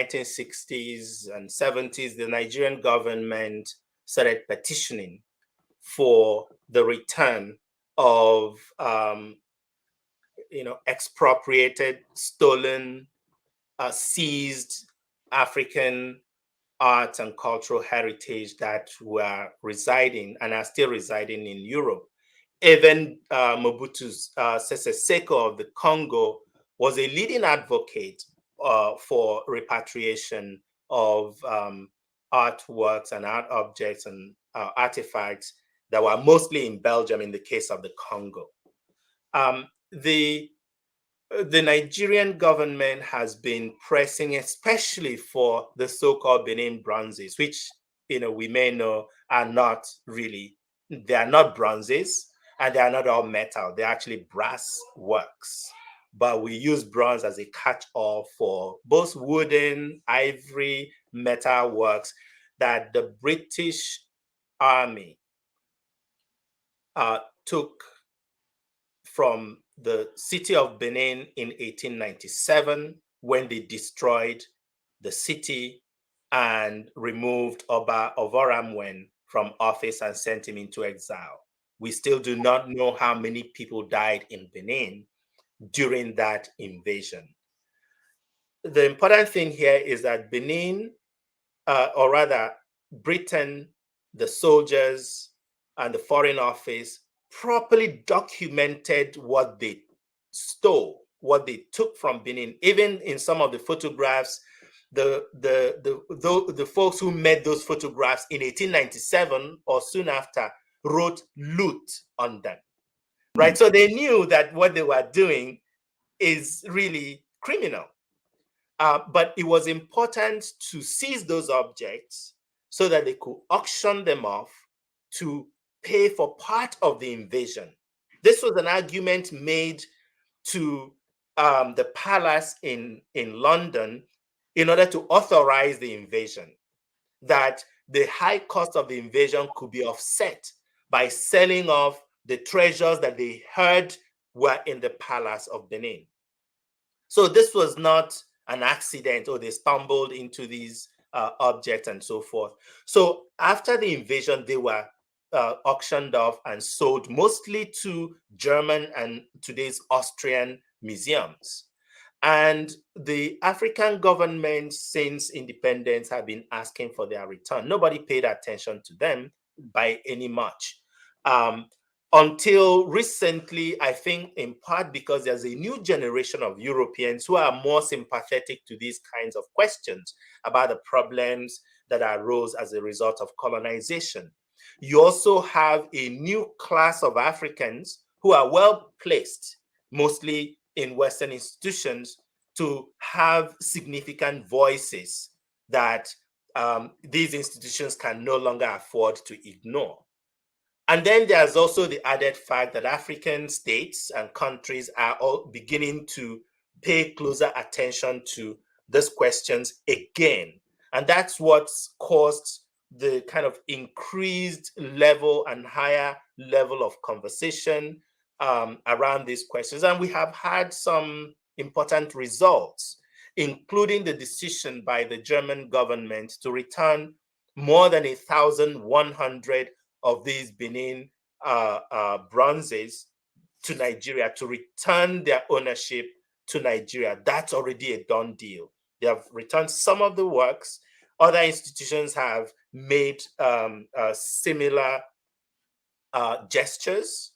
1960s and 70s, the Nigerian government started petitioning for the return of expropriated, stolen, seized African art and cultural heritage that were residing and are still residing in Europe. Even Mobutu Sese Seko of the Congo was a leading advocate for repatriation of artworks and art objects and artifacts that were mostly in Belgium in the case of the Congo. The Nigerian government has been pressing, especially for the so-called Benin bronzes, which we may know are not really, they are not bronzes and they are not all metal. They're actually brass works. But we use bronze as a catch-all for both wooden, ivory, metal works that the British Army took from the city of Benin in 1897 when they destroyed the city and removed Oba Ovoramwen from office and sent him into exile. We still do not know how many people died in Benin during that invasion. The important thing here is that Benin, or rather Britain, the soldiers and the Foreign Office properly documented what they stole, what they took from Benin. Even in some of the photographs, the folks who made those photographs in 1897 or soon after wrote loot on them, right? So they knew that what they were doing is really criminal. But it was important to seize those objects so that they could auction them off to pay for part of the invasion. This was an argument made to the palace in London in order to authorize the invasion, that the high cost of the invasion could be offset by selling off the treasures that they heard were in the palace of Benin. So this was not an accident or they stumbled into these objects and so forth. So after the invasion, they were auctioned off and sold mostly to German and today's Austrian museums. And the African governments since independence have been asking for their return. Nobody paid attention to them by any much. Until recently, I think in part because there's a new generation of Europeans who are more sympathetic to these kinds of questions about the problems that arose as a result of colonization. You also have a new class of Africans who are well placed, mostly in Western institutions, to have significant voices that these institutions can no longer afford to ignore. And then there's also the added fact that African states and countries are all beginning to pay closer attention to these questions again. And that's what's caused the kind of increased level and higher level of conversation around these questions. And we have had some important results, including the decision by the German government to return more than 1,100 of these Benin bronzes to Nigeria, to return their ownership to Nigeria. That's already a done deal. They have returned some of the works. Other institutions have made similar gestures,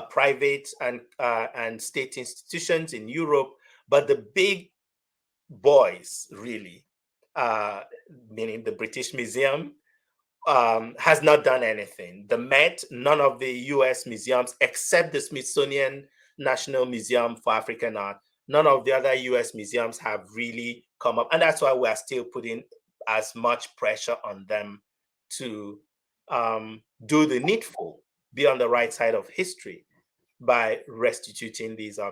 private and state institutions in Europe, but the big boys really, meaning the British Museum, has not done anything. The Met, none of the US museums, except the Smithsonian National Museum for African Art, none of the other US museums have really come up. And that's why we're still putting as much pressure on them to do the needful, be on the right side of history by restituting these objects.